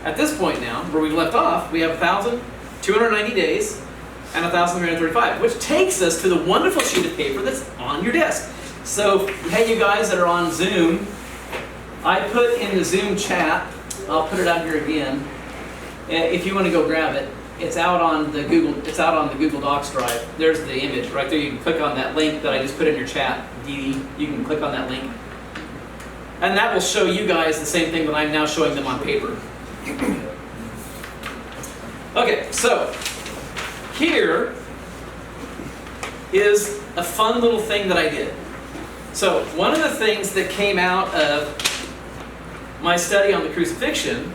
at this point now, where we've left off, we have 1,290 days and 1,335, which takes us to the wonderful sheet of paper that's on your desk. So, hey, you guys that are on Zoom, I put in the Zoom chat, I'll put it out here again, if you want to go grab it. It's out on the Google Docs drive. There's the image right there. You can click on that link that I just put in your chat, Dee. You can click on that link. And that will show you guys the same thing that I'm now showing them on paper. Okay, so here is a fun little thing that I did. So one of the things that came out of my study on the crucifixion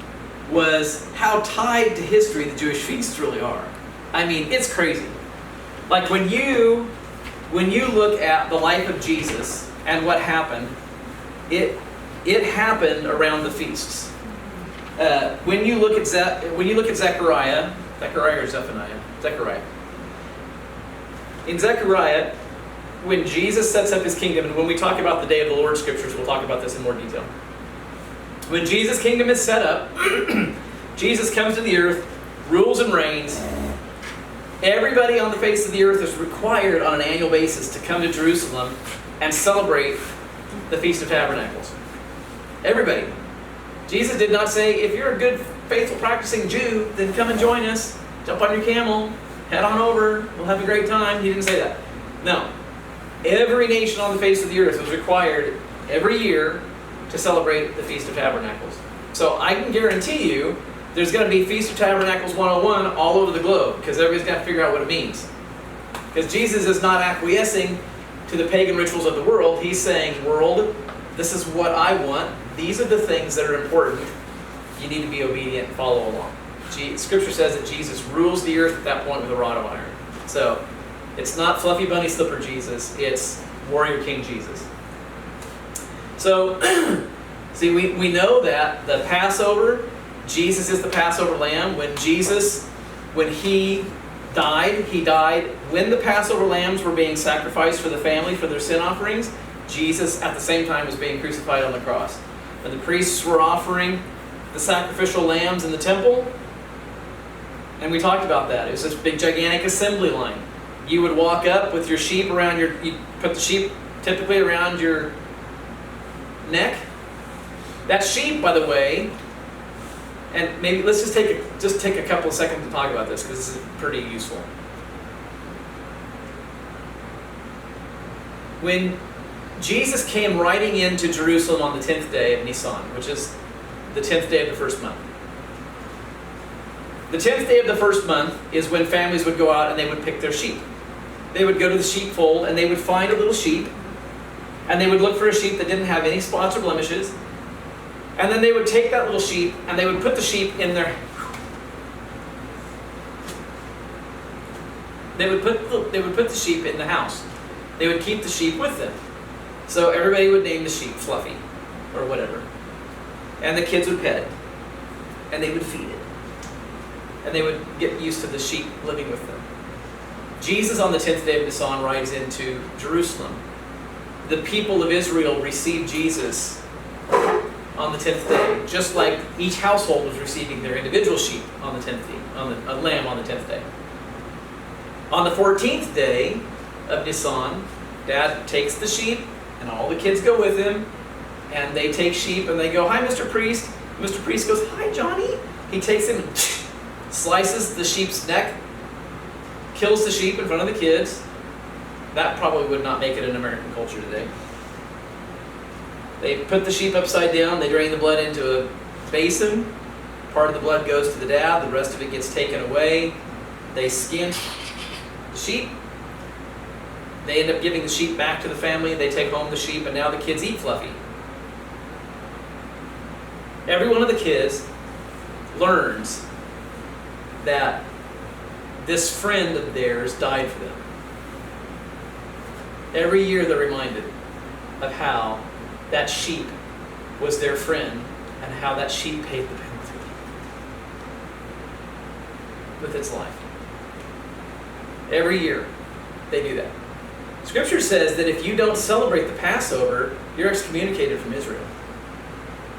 was how tied to history the Jewish feasts really are. I mean, it's crazy. Like when you look at the life of Jesus and what happened, it happened around the feasts. When you look at Zechariah or Zephaniah? Zechariah. In Zechariah, when Jesus sets up his kingdom, and when we talk about the day of the Lord scriptures, we'll talk about this in more detail. When Jesus' kingdom is set up, Jesus comes to the earth, rules and reigns. Everybody on the face of the earth is required on an annual basis to come to Jerusalem and celebrate the Feast of Tabernacles. Everybody. Jesus did not say, if you're a good, faithful, practicing Jew, then come and join us. Jump on your camel, head on over, we'll have a great time. He didn't say that. No. Every nation on the face of the earth was required every year to celebrate the Feast of Tabernacles. So I can guarantee you there's going to be Feast of Tabernacles 101 all over the globe, because everybody's got to figure out what it means. Because Jesus is not acquiescing to the pagan rituals of the world. He's saying, world, this is what I want. These are the things that are important. You need to be obedient and follow along. Scripture says that Jesus rules the earth at that point with a rod of iron. So it's not fluffy bunny slipper Jesus, it's warrior king Jesus. So, see, we know that the Passover, Jesus is the Passover lamb. When he died when the Passover lambs were being sacrificed for the family, for their sin offerings. Jesus, at the same time, was being crucified on the cross. When the priests were offering the sacrificial lambs in the temple, and we talked about that. It was this big, gigantic assembly line. You would walk up with your sheep you'd put the sheep typically around your neck. That sheep, by the way, and maybe let's just take a couple of seconds to talk about this, because this is pretty useful. When Jesus came riding into Jerusalem on the 10th day of Nisan, which is the 10th day of the first month. The 10th day of the first month is when families would go out and they would pick their sheep. They would go to the sheepfold and they would find a little sheep, and they would look for a sheep that didn't have any spots or blemishes, and then they would take that little sheep and they would put the sheep in their... They would put the sheep in the house. They would keep the sheep with them. So everybody would name the sheep Fluffy or whatever. And the kids would pet it. And they would feed it. And they would get used to the sheep living with them. Jesus on the 10th day of Nisan rides into Jerusalem. The people of Israel received Jesus on the 10th day, just like each household was receiving their individual sheep on the 10th day, a lamb on the 10th day. On the 14th day of Nisan, Dad takes the sheep, and all the kids go with him, and they take sheep, and they go, "Hi, Mr. Priest." Mr. Priest goes, "Hi, Johnny." He takes him and slices the sheep's neck, kills the sheep in front of the kids. That probably would not make it in American culture today. They put the sheep upside down, they drain the blood into a basin. Part of the blood goes to the dad, the rest of it gets taken away. They skin the sheep. They end up giving the sheep back to the family, they take home the sheep, and now the kids eat Fluffy. Every one of the kids learns that this friend of theirs died for them. Every year they're reminded of how that sheep was their friend and how that sheep paid the penalty with its life. Every year they do that. Scripture says that if you don't celebrate the Passover, you're excommunicated from Israel.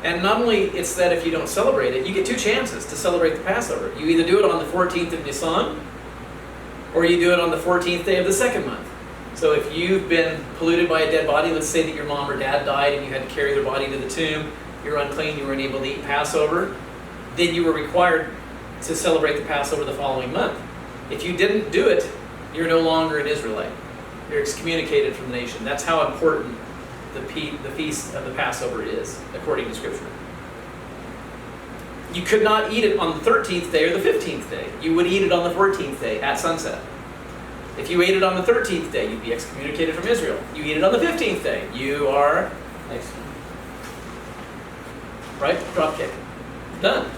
And not only it's that if you don't celebrate it, you get two chances to celebrate the Passover. You either do it on the 14th of Nisan, or you do it on the 14th day of the second month. So if you've been polluted by a dead body, let's say that your mom or dad died and you had to carry their body to the tomb, you're unclean, you weren't able to eat Passover, then you were required to celebrate the Passover the following month. If you didn't do it, you're no longer an Israelite. You're excommunicated from the nation. That's how important the feast of the Passover is, according to Scripture. You could not eat it on the 13th day or the 15th day. You would eat it on the 14th day at sunset. If you ate it on the 13th day, you'd be excommunicated from Israel. You eat it on the 15th day, you are right? Drop kick. Done.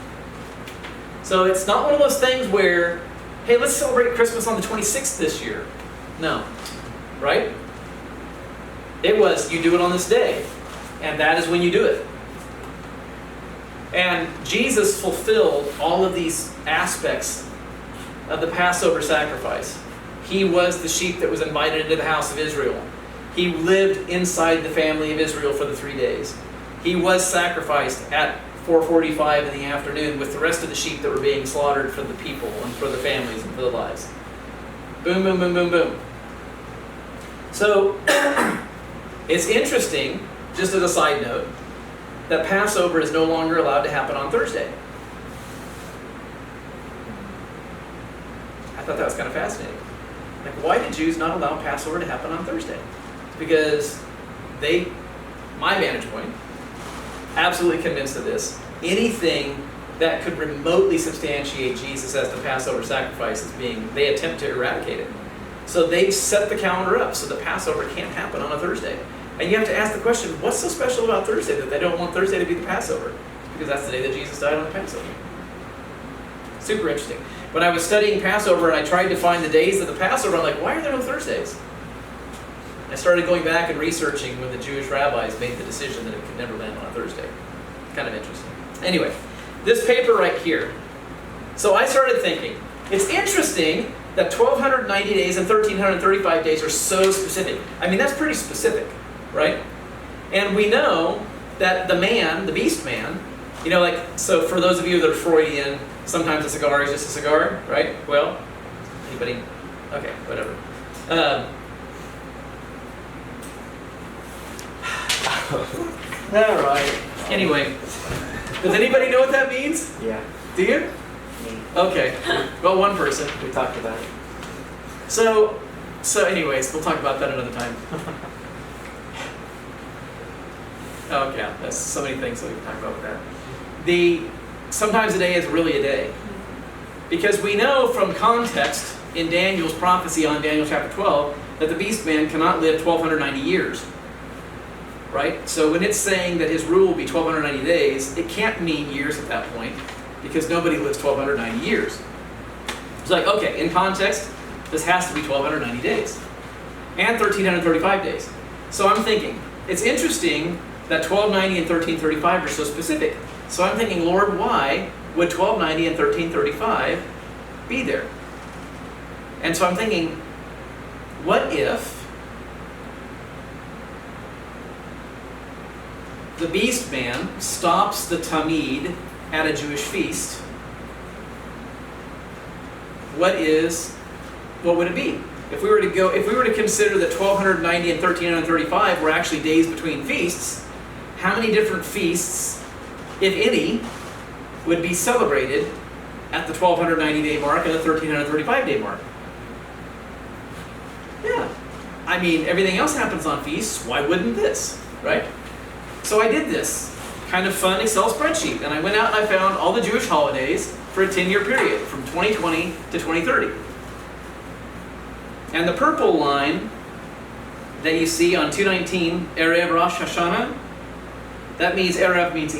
So it's not one of those things where, hey, let's celebrate Christmas on the 26th this year. No. Right? It was, you do it on this day. And that is when you do it. And Jesus fulfilled all of these aspects of the Passover sacrifice. He was the sheep that was invited into the house of Israel. He lived inside the family of Israel for the 3 days. He was sacrificed at 4:45 in the afternoon with the rest of the sheep that were being slaughtered for the people and for the families and for the lives. Boom, boom, boom, boom, boom. So, it's interesting, just as a side note, that Passover is no longer allowed to happen on Thursday. I thought that was kind of fascinating. Like, why did Jews not allow Passover to happen on Thursday? Because my vantage point, absolutely convinced of this, anything that could remotely substantiate Jesus as the Passover sacrifice they attempt to eradicate it. So they've set the calendar up so the Passover can't happen on a Thursday. And you have to ask the question, what's so special about Thursday that they don't want Thursday to be the Passover? Because that's the day that Jesus died on the Passover. Super interesting. When I was studying Passover and I tried to find the days of the Passover, I'm like, why are there no Thursdays? I started going back and researching when the Jewish rabbis made the decision that it could never land on a Thursday. Kind of interesting. Anyway, this paper right here. So I started thinking, it's interesting that 1,290 days and 1,335 days are so specific. I mean, that's pretty specific, right? And we know that the beast man, so for those of you that are Freudian, sometimes a cigar is just a cigar, right? Well, anybody? Okay, whatever. All right. Anyway, does anybody know what that means? Yeah. Do you? Me. Okay. Well, one person. We talked about it. So anyways, we'll talk about that another time. Oh yeah, that's so many things that we can talk about with that. Sometimes a day is really a day. Because we know from context in Daniel's prophecy on Daniel chapter 12 that the beast man cannot live 1,290 years. Right? So when it's saying that his rule will be 1,290 days, it can't mean years at that point because nobody lives 1,290 years. It's like, okay, in context, this has to be 1,290 days and 1,335 days. So I'm thinking, it's interesting that 1,290 and 1,335 are so specific. So I'm thinking, Lord, why would 1,290 and 1,335 be there? And so I'm thinking, what if the beast man stops the Tamid at a Jewish feast? What would it be? If we were to consider that 1,290 and 1,335 were actually days between feasts, how many different feasts, if any, would be celebrated at the 1,290 day mark and the 1,335 day mark? Yeah. I mean, everything else happens on feasts, why wouldn't this, right? So I did this kind of fun Excel spreadsheet, and I went out and I found all the Jewish holidays for a 10-year period, from 2020 to 2030. And the purple line that you see on 219, Erev Rosh Hashanah, that means Erev means